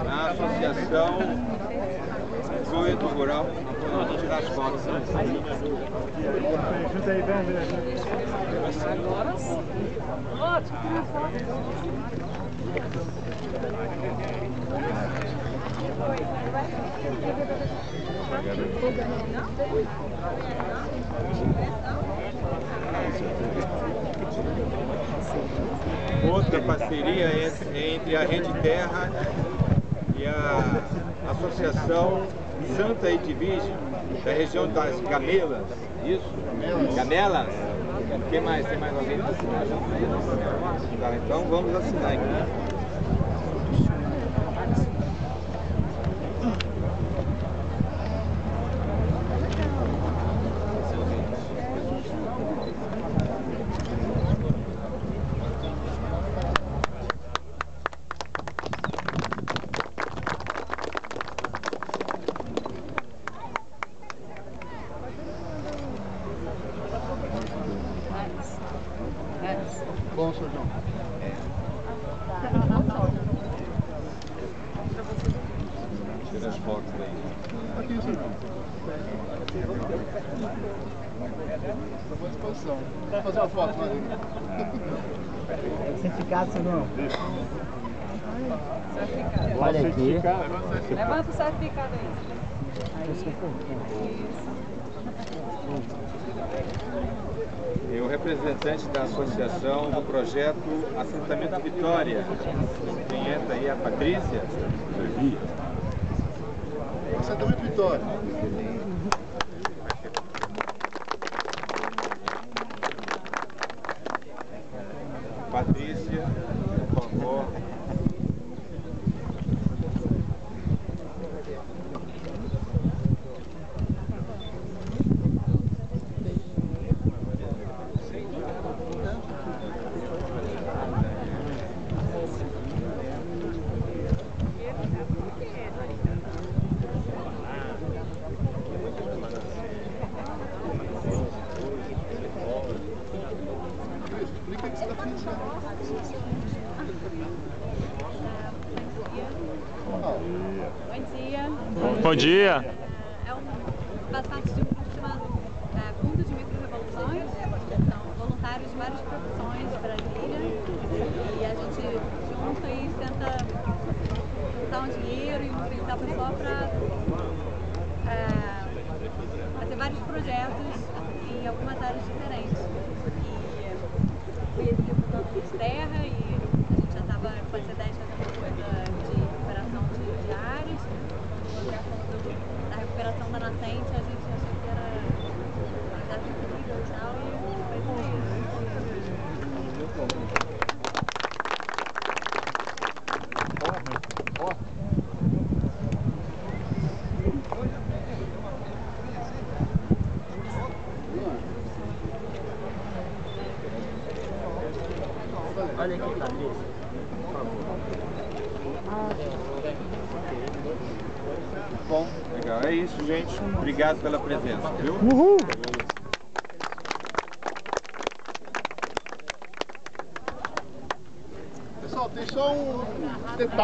na Associação Fluido Rural. Vou tirar as fotos. Ajuda aí, vamos ver. Agora sim. Outra parceria é entre a Rede Terra e a Associação Santa Edvige, da região das Gamelas. Isso? Gamelas? Quem mais? Tem mais alguém para assinar? Tá, então vamos assinar aqui. Bom, Sr. João. Tira as fotos daí. Aqui, Sr. João. Estou à disposição. Vamos fazer uma foto, Marinho. Certificado, Sr. João. Certificado. Olha aqui. Levanta o certificado aí. E o representante da associação do projeto Assentamento Vitória. Quem entra aí é a Patrícia. Assentamento Vitória. Patrícia, por favor. Explica o que você está pensando. Bom dia. Faz parte de um grupo chamado Fundo de Micro-Revoluções. São voluntários de várias profissões de Brasília. E a gente junta e tenta juntar um dinheiro e mobilizar o pessoal para fazer vários projetos em algumas áreas diferentes. E fui executando de terra e a gente já estava com a C10 fazendo coisa de recuperação de áreas. Da recuperação da nascente, a gente achou que era uma casa incrível e tal, e foi isso mesmo. Olha aqui, Patrícia. Bom, legal. É isso, gente. Obrigado pela presença, viu? Uhul! Pessoal, tem só um detalhe.